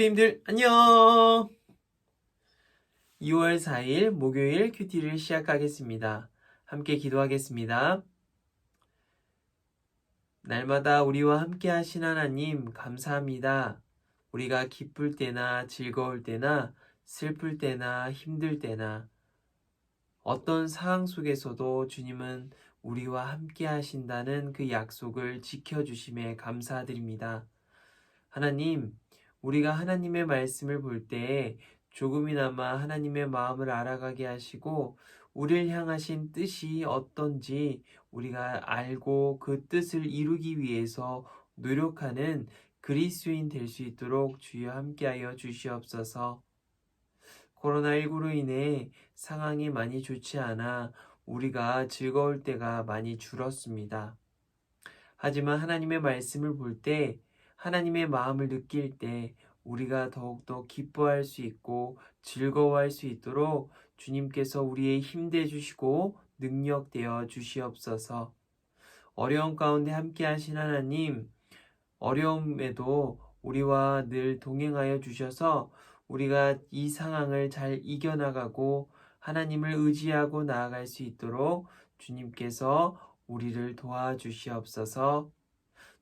친구님들 안녕! 2월 4일 목요일 큐티를 시작하겠습니다. 함께 기도하겠습니다. 날마다 우리와 함께 하신 하나님 감사합니다. 우리가 기쁠 때나 즐거울 때나 슬플 때나 힘들 때나 어떤 상황 속에서도 주님은 우리와 함께 하신다는 그 약속을 지켜주심에 감사드립니다. 하나님, 우리가 하나님의 말씀을 볼 때 조금이나마 하나님의 마음을 알아가게 하시고 우리를 향하신 뜻이 어떤지 우리가 알고 그 뜻을 이루기 위해서 노력하는 그리스도인 될 수 있도록 주여 함께하여 주시옵소서. 코로나19로 인해 상황이 많이 좋지 않아 우리가 즐거울 때가 많이 줄었습니다. 하지만 하나님의 말씀을 볼 때, 하나님의 마음을 느낄 때 우리가 더욱더 기뻐할 수 있고 즐거워할 수 있도록 주님께서 우리의 힘 돼 주시고 능력되어 주시옵소서. 어려움 가운데 함께 하신 하나님, 어려움에도 우리와 늘 동행하여 주셔서 우리가 이 상황을 잘 이겨나가고 하나님을 의지하고 나아갈 수 있도록 주님께서 우리를 도와주시옵소서.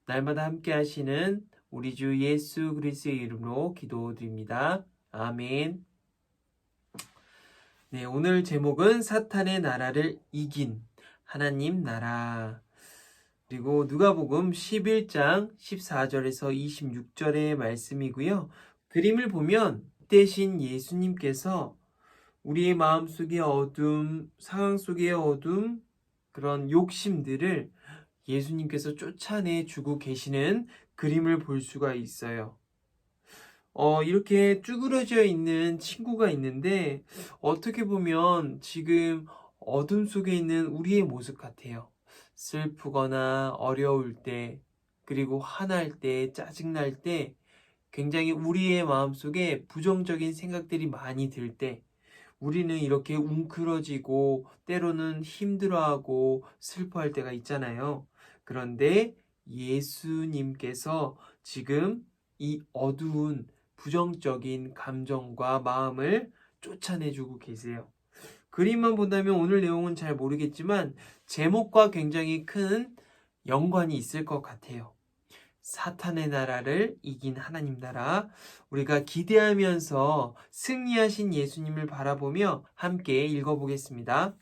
날마다 함께 하시는 우리 주 예수 그리스도의 이름으로 기도드립니다. 아멘. 네, 오늘 제목은 사탄의 나라를 이긴 하나님 나라. 그리고 누가복음 11장 14절에서 26절의 말씀이고요. 그림을 보면 대신 예수님께서 우리의 마음속의 어둠, 상황 속의 어둠, 그런 욕심들을 예수님께서 쫓아내 주고 계시는 그림을 볼 수가 있어요. 이렇게 쭈그러져 있는 친구가 있는데 어떻게 보면 지금 어둠 속에 있는 우리의 모습 같아요. 슬프거나 어려울 때, 그리고 화날 때, 짜증날 때, 굉장히 우리의 마음속에 부정적인 생각들이 많이 들 때, 우리는 이렇게 웅크러지고 때로는 힘들어하고 슬퍼할 때가 있잖아요. 그런데 예수님께서 지금 이 어두운 부정적인 감정과 마음을 쫓아내주고 계세요. 그림만 본다면 오늘 내용은 잘 모르겠지만 제목과 굉장히 큰 연관이 있을 것 같아요. 사탄의 나라를 이긴 하나님 나라, 우리가 기대하면서 승리하신 예수님을 바라보며 함께 읽어보겠습니다.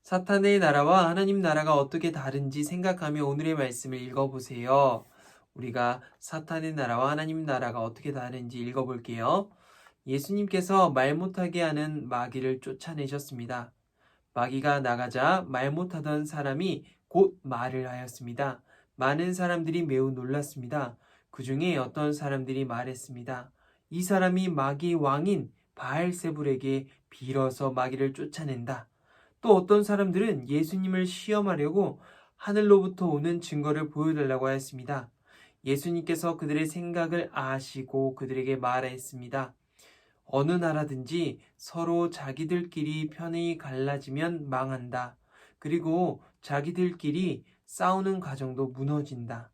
사탄의 나라와 하나님 나라가 어떻게 다른지 생각하며 오늘의 말씀을 읽어보세요. 우리가 사탄의 나라와 하나님 나라가 어떻게 다른지 읽어볼게요. 예수님께서 말 못하게 하는 마귀를 쫓아내셨습니다. 마귀가 나가자 말 못하던 사람이 곧 말을 하였습니다. 많은 사람들이 매우 놀랐습니다. 그 중에 어떤 사람들이 말했습니다. 이 사람이 마귀의 왕인 바알세불에게 빌어서 마귀를 쫓아낸다. 또 어떤 사람들은 예수님을 시험하려고 하늘로부터 오는 증거를 보여달라고 하였습니다. 예수님께서 그들의 생각을 아시고 그들에게 말하였습니다. 어느 나라든지 서로 자기들끼리 편이 갈라지면 망한다. 그리고 자기들끼리 싸우는 가정도 무너진다.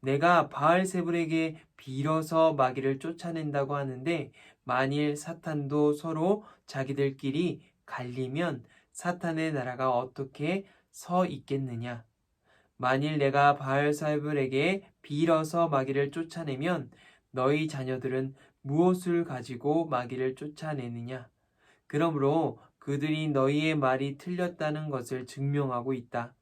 내가 바알세불에게 빌어서 마귀를 쫓아낸다고 하는데 만일 사탄도 서로 자기들끼리 갈리면 사탄의 나라가 어떻게 서 있겠느냐? 만일 내가 바알세불에게 빌어서 마귀를 쫓아내면 너희 자녀들은 무엇을 가지고 마귀를 쫓아내느냐? 그러므로 그들이 너희의 말이 틀렸다는 것을 증명하고 있다.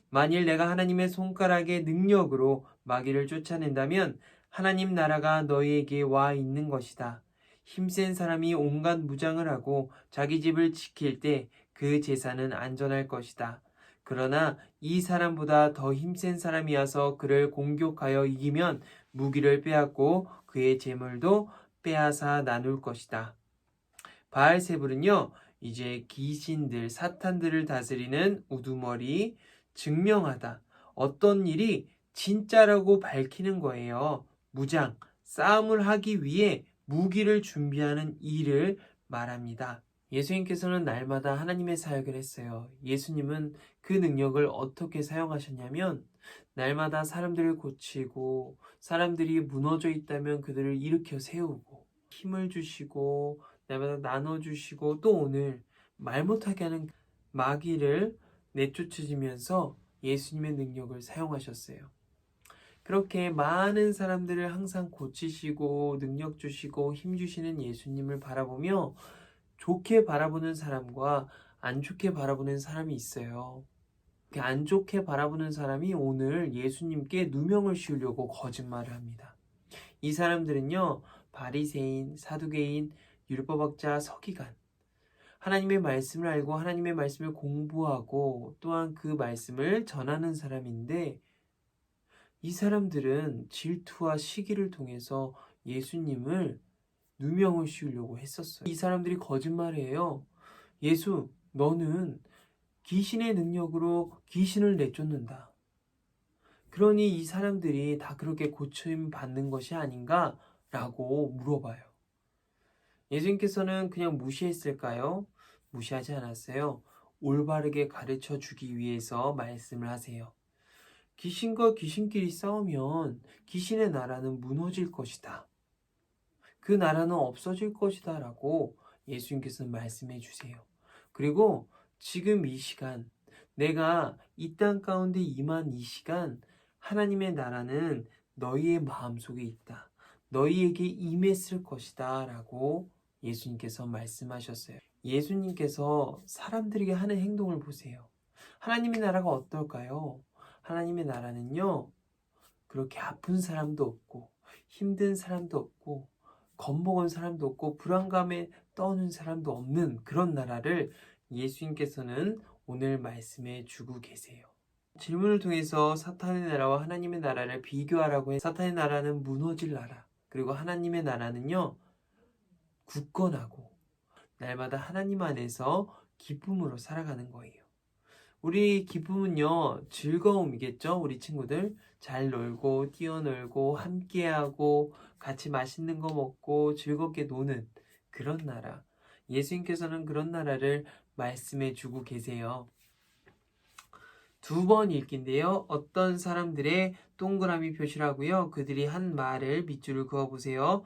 만일 내가 하나님의 손가락의 능력으로 마귀를 쫓아낸다면 하나님 나라가 너희에게 와 있는 것이다. 힘센 사람이 온갖 무장을 하고 자기 집을 지킬 때 그 재산은 안전할 것이다. 그러나 이 사람보다 더 힘센 사람이 와서 그를 공격하여 이기면 무기를 빼앗고 그의 재물도 빼앗아 나눌 것이다. 바알세불은요, 이제 귀신들, 사탄들을 다스리는 우두머리, 증명하다. 어떤 일이 진짜라고 밝히는 거예요. 무장, 싸움을 하기 위해 무기를 준비하는 일을 말합니다. 예수님께서는 날마다 하나님의 사역을 했어요. 예수님은 그 능력을 어떻게 사용하셨냐면 날마다 사람들을 고치고 사람들이 무너져 있다면 그들을 일으켜 세우고 힘을 주시고 날마다 나눠주시고 또 오늘 말 못하게 하는 마귀를 내쫓으시면서 예수님의 능력을 사용하셨어요. 그렇게 많은 사람들을 항상 고치시고 능력 주시고 힘 주시는 예수님을 바라보며 좋게 바라보는 사람과 안 좋게 바라보는 사람이 있어요. 안 좋게 바라보는 사람이 오늘 예수님께 누명을 씌우려고 거짓말을 합니다. 이 사람들은요, 바리새인, 사두개인, 율법학자, 서기관, 하나님의 말씀을 알고 하나님의 말씀을 공부하고 또한 그 말씀을 전하는 사람인데 이 사람들은 질투와 시기를 통해서 예수님을 누명을 씌우려고 했었어요. 이 사람들이 거짓말이에요. 예수, 너는 귀신의 능력으로 귀신을 내쫓는다. 그러니 이 사람들이 다 그렇게 고침 받는 것이 아닌가? 라고 물어봐요. 예수님께서는 그냥 무시했을까요? 무시하지 않았어요. 올바르게 가르쳐 주기 위해서 말씀을 하세요. 귀신과 귀신끼리 싸우면 귀신의 나라는 무너질 것이다. 그 나라는 없어질 것이다 라고 예수님께서는 말씀해 주세요. 그리고 지금 이 시간, 내가 이 땅 가운데 임한 이 시간, 하나님의 나라는 너희의 마음속에 있다. 너희에게 임했을 것이다 라고 예수님께서 말씀하셨어요. 예수님께서 사람들에게 하는 행동을 보세요. 하나님의 나라가 어떨까요? 하나님의 나라는요, 그렇게 아픈 사람도 없고, 힘든 사람도 없고, 겁먹은 사람도 없고, 불안감에 떠는 사람도 없는 그런 나라를 예수님께서는 오늘 말씀해 주고 계세요. 질문을 통해서 사탄의 나라와 하나님의 나라를 비교하라고 해서 사탄의 나라는 무너질 나라, 그리고 하나님의 나라는요, 굳건하고, 날마다 하나님 안에서 기쁨으로 살아가는 거예요. 우리 기쁨은요, 즐거움이겠죠? 우리 친구들. 잘 놀고, 뛰어놀고, 함께하고, 같이 맛있는 거 먹고, 즐겁게 노는 그런 나라. 예수님께서는 그런 나라를 말씀해 주고 계세요. 2번 읽기인데요. 어떤 사람들의 동그라미 표시라고요. 그들이 한 말을 밑줄을 그어보세요.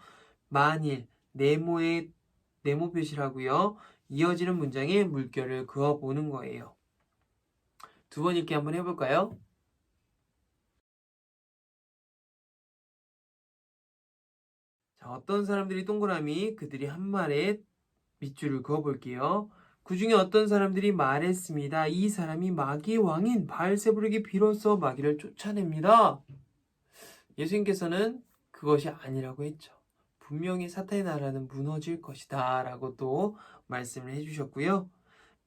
만일, 네모 표시라고요. 이어지는 문장에 물결을 그어보는 거예요. 2번 읽기 한번 해볼까요? 자, 어떤 사람들이 동그라미, 그들이 한 말에 밑줄을 그어볼게요. 그 중에 어떤 사람들이 말했습니다. 이 사람이 마귀의 왕인 바알세불에게 빌어서 마귀를 쫓아냅니다. 예수님께서는 그것이 아니라고 했죠. 분명히 사탄의 나라는 무너질 것이다 라고 또 말씀을 해주셨고요.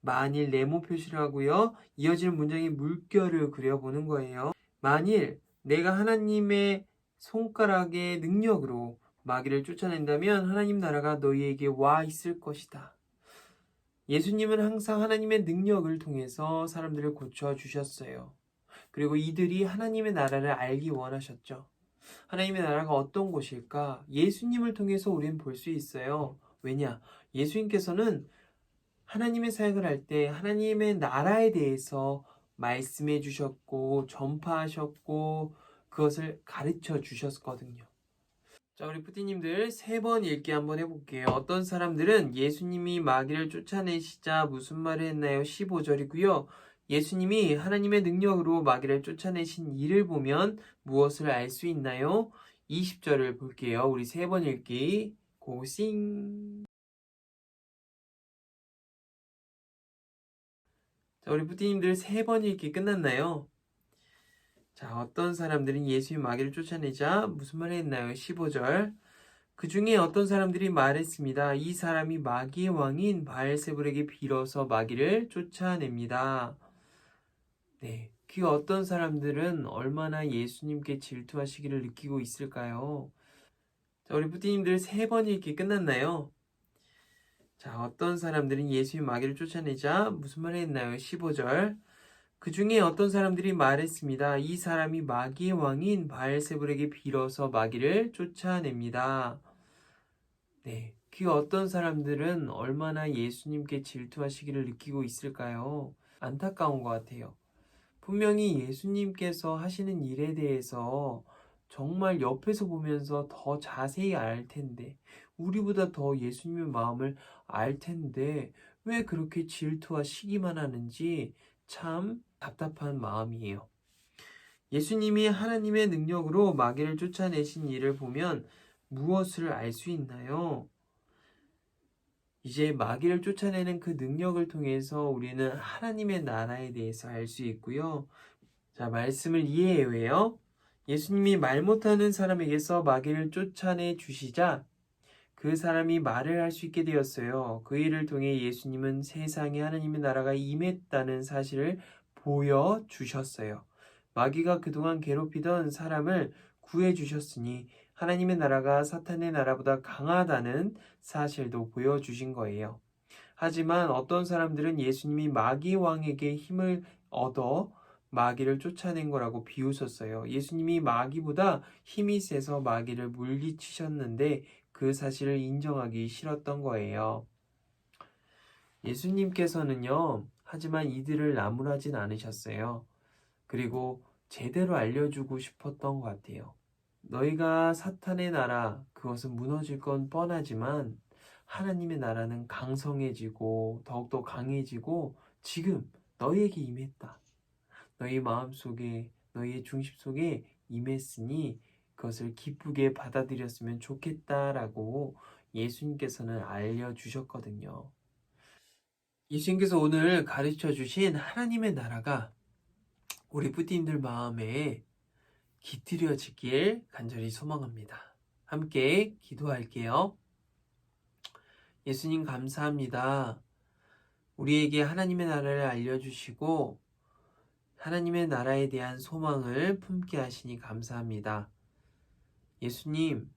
만일 네모 표시를 하고요. 이어지는 문장에 물결을 그려보는 거예요. 만일 내가 하나님의 손가락의 능력으로 마귀를 쫓아낸다면 하나님 나라가 너희에게 와 있을 것이다. 예수님은 항상 하나님의 능력을 통해서 사람들을 고쳐 주셨어요. 그리고 이들이 하나님의 나라를 알기 원하셨죠. 하나님의 나라가 어떤 곳일까? 예수님을 통해서 우리는 볼 수 있어요. 왜냐? 예수님께서는 하나님의 사역을 할 때 하나님의 나라에 대해서 말씀해 주셨고 전파하셨고 그것을 가르쳐 주셨거든요. 자, 우리 푸디님들 3번 읽기 한번 해볼게요. 어떤 사람들은 예수님이 마귀를 쫓아내시자 무슨 말을 했나요? 15절이고요. 예수님이 하나님의 능력으로 마귀를 쫓아내신 일을 보면 무엇을 알 수 있나요? 20절을 볼게요. 우리 3번 읽기 고싱. 자, 우리 푸디님들 3번 읽기 끝났나요? 자, 어떤 사람들은 예수님 마귀를 쫓아내자 무슨 말을 했나요? 15절. 그 중에 어떤 사람들이 말했습니다. 이 사람이 마귀의 왕인 바알세불에게 빌어서 마귀를 쫓아냅니다. 네, 그 어떤 사람들은 얼마나 예수님께 질투하시기를 느끼고 있을까요? 자, 우리 부디님들 3번 읽기 끝났나요? 자, 어떤 사람들은 예수님 마귀를 쫓아내자 무슨 말을 했나요? 15절. 그 중에 어떤 사람들이 말했습니다. 이 사람이 마귀의 왕인 바알세불에게 빌어서 마귀를 쫓아냅니다. 네, 그 어떤 사람들은 얼마나 예수님께 질투하시기를 느끼고 있을까요? 안타까운 것 같아요. 분명히 예수님께서 하시는 일에 대해서 정말 옆에서 보면서 더 자세히 알 텐데 우리보다 더 예수님의 마음을 알 텐데 왜 그렇게 질투와 시기만 하는지 참 답답한 마음이에요. 예수님이 하나님의 능력으로 마귀를 쫓아내신 일을 보면 무엇을 알 수 있나요? 이제 마귀를 쫓아내는 그 능력을 통해서 우리는 하나님의 나라에 대해서 알 수 있고요. 자, 말씀을 이해해요. 예수님이 말 못하는 사람에게서 마귀를 쫓아내 주시자 그 사람이 말을 할 수 있게 되었어요. 그 일을 통해 예수님은 세상에 하나님의 나라가 임했다는 사실을 보여주셨어요. 마귀가 그동안 괴롭히던 사람을 구해주셨으니 하나님의 나라가 사탄의 나라보다 강하다는 사실도 보여주신 거예요. 하지만 어떤 사람들은 예수님이 마귀 왕에게 힘을 얻어 마귀를 쫓아낸 거라고 비웃었어요. 예수님이 마귀보다 힘이 세서 마귀를 물리치셨는데 그 사실을 인정하기 싫었던 거예요. 예수님께서는요, 하지만 이들을 나무라진 않으셨어요. 그리고 제대로 알려주고 싶었던 것 같아요. 너희가 사탄의 나라, 그것은 무너질 건 뻔하지만 하나님의 나라는 강성해지고 더욱더 강해지고 지금 너희에게 임했다. 너희 마음속에, 너희의 중심 속에 임했으니 그것을 기쁘게 받아들였으면 좋겠다라고 예수님께서는 알려주셨거든요. 예수님께서 오늘 가르쳐 주신 하나님의 나라가 우리 뿌띠님들 마음에 깃들여지길 간절히 소망합니다. 함께 기도할게요. 예수님 감사합니다. 우리에게 하나님의 나라를 알려주시고 하나님의 나라에 대한 소망을 품게 하시니 감사합니다. 예수님,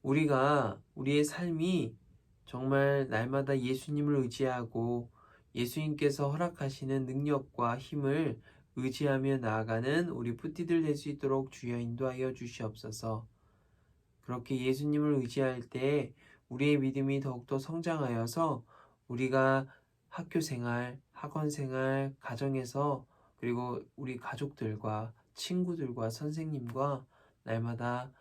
우리가 우리의 삶이 정말 날마다 예수님을 의지하고 예수님께서 허락하시는 능력과 힘을 의지하며 나아가는 우리 뿌띠들 될 수 있도록 주여 인도하여 주시옵소서. 그렇게 예수님을 의지할 때 우리의 믿음이 더욱더 성장하여서 우리가 학교 생활, 학원 생활, 가정에서 그리고 우리 가족들과 친구들과 선생님과 날마다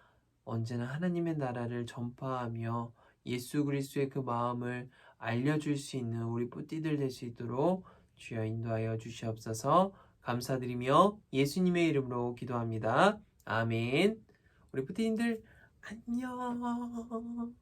언제나 하나님의 나라를 전파하며 예수 그리스도의 그 마음을 알려줄 수 있는 우리 뿌띠들 될 수 있도록 주여 인도하여 주시옵소서. 감사드리며 예수님의 이름으로 기도합니다. 아멘. 우리 뿌띠님들 안녕.